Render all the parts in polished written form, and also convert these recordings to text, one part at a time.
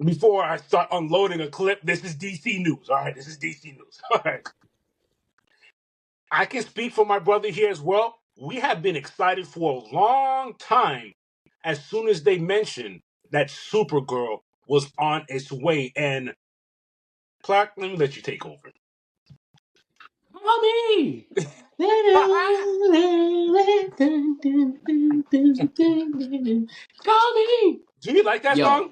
before I start unloading a clip, this is DC news. All right, this is DC news. All right. I can speak for my brother here as well. We have been excited for a long time as soon as they mentioned that Supergirl was on its way. And Clark, let me let you take over. Mommy! Mommy! Do you like that Yo, song?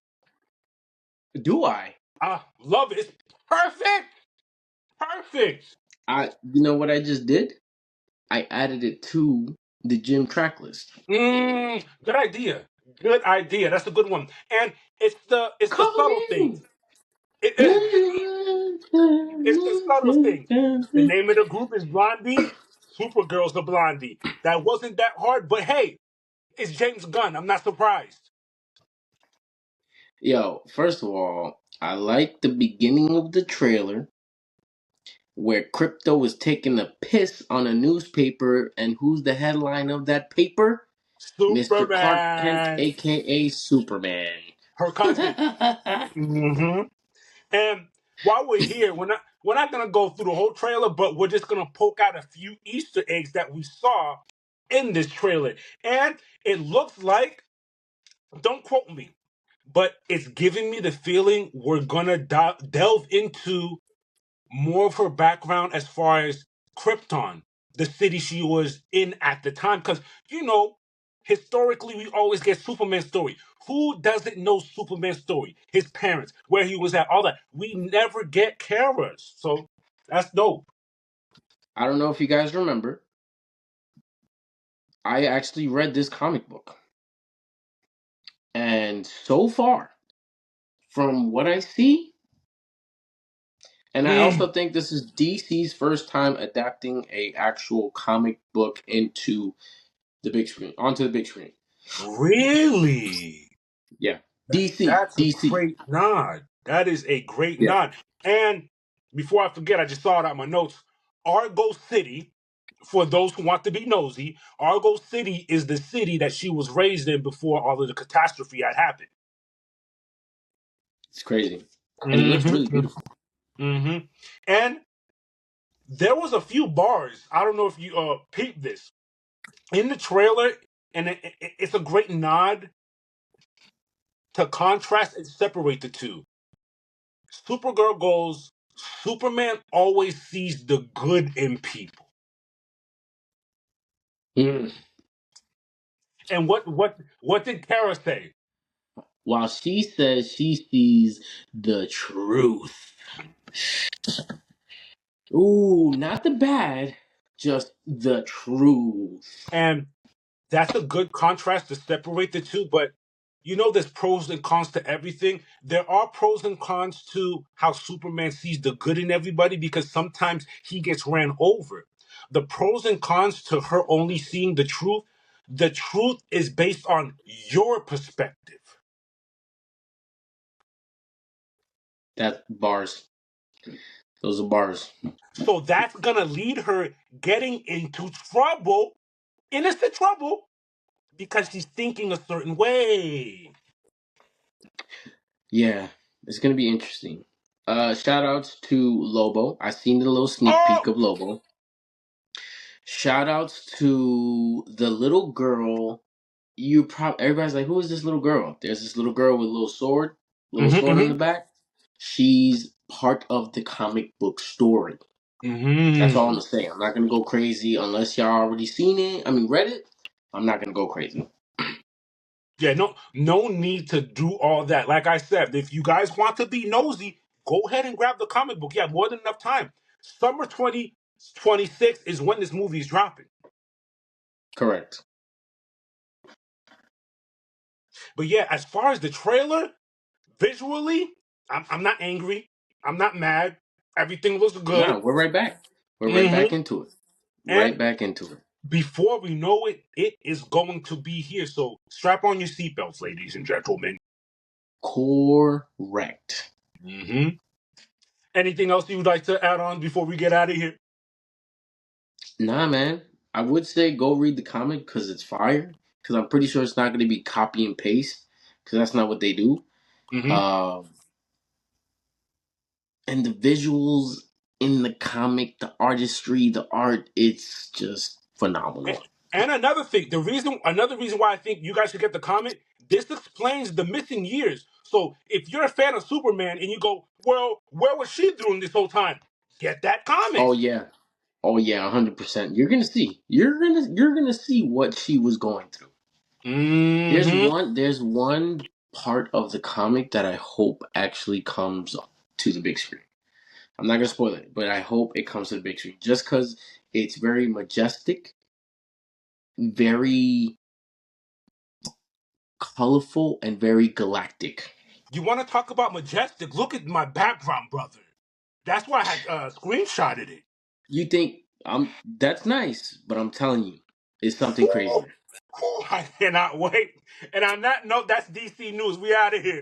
do I? I love it. It's perfect. Perfect. You know what I just did? I added it to the gym track list. Good idea. Good idea. That's a good one. And it's the subtle things. Coming! It, it's the subtle things. The name of the group is Blondie. Supergirl's the Blondie. That wasn't that hard, but hey, it's James Gunn. I'm not surprised. Yo, first of all, I like the beginning of the trailer where Crypto is taking a piss on a newspaper, and who's the headline of that paper? Mr. Clark Kent, Superman. aka Superman. Her cousin. hmm And while we're here, we're not gonna go through the whole trailer, but we're just gonna poke out a few Easter eggs that we saw in this trailer. And it looks like, don't quote me, but it's giving me the feeling we're gonna delve into more of her background as far as Krypton, the city she was in at the time. Because, historically, we always get Superman's story. Who doesn't know Superman's story? His parents, where he was at, all that. We never get Kara's. So that's dope. I don't know if you guys remember, I actually read this comic book. And so far, from what I see, and I Mm, also think this is DC's first time adapting a actual comic book into the big screen, onto the big screen. really? Yeah. DC, That's a DC. great nod. That is a great Yeah. nod. And before I forget, I just saw it on my notes. Argo City, for those who want to be nosy, Argo City is the city that she was raised in before all of the catastrophe had happened. It's crazy. And it looks really Mm-hmm. beautiful. Mm-hmm. And there was a few bars. I don't know if you peeped this in the trailer, and it's a great nod to contrast and separate the two. Supergirl goes, Superman always sees the good in people. Mm. And what did Kara say? While she says she sees the truth. Ooh, not the bad, just the truth. And that's a good contrast to separate the two, but there's pros and cons to everything. There are pros and cons to how Superman sees the good in everybody because sometimes he gets ran over. The pros and cons to her only seeing the truth is based on your perspective. That bars. Those are bars. So that's gonna lead her getting into trouble, innocent trouble, because she's thinking a certain way. Yeah, it's gonna be interesting. Shout outs to Lobo. I seen the little sneak peek Oh, of Lobo. Shout outs to the little girl. Everybody's like, who is this little girl? There's this little girl with a little sword in the mm-hmm, back. She's part of the comic book story. That's all I'm mm-hmm. gonna say. I'm not gonna go crazy unless y'all already seen it. I mean, read it. I'm not gonna go crazy. Yeah, no need to do all that. Like I said, if you guys want to be nosy, go ahead and grab the comic book. You have more than enough time. Summer 2026 is when this movie is dropping. Correct. But yeah, as far as the trailer, visually, I'm not angry. I'm not mad. Everything looks Nah, good. we're right back. We're right back hmm into it. Right And back into it. before we know it, it is going to be here. So strap on your seatbelts, ladies and gentlemen. Correct. hmm Anything else you would like to add on before we get out of here? Nah, man. I would say go read the comic because it's fire. Because I'm pretty sure it's not going to be copy and paste. Because that's not what they do. hmm and the visuals in the comic, the artistry, the art, it's just And, phenomenal. and another thing, another reason why I think you guys should get the comic, this explains the missing years. So if you're a fan of Superman and you go, well, where was she during this whole time? Get that Oh comic. yeah. Oh yeah, 100%. You're going to see. You're going to see what she was going through. Mm-hmm. There's one part of the comic that I hope actually comes to the big screen. I'm not gonna spoil it, but I hope it comes to the big screen just because it's very majestic, very colorful, and very galactic. You want to talk about majestic? Look at my background, brother. That's why I had screenshotted it. You think that's nice, but I'm telling you, it's something crazier. I cannot wait. And on that note, that's DC News. We out of here.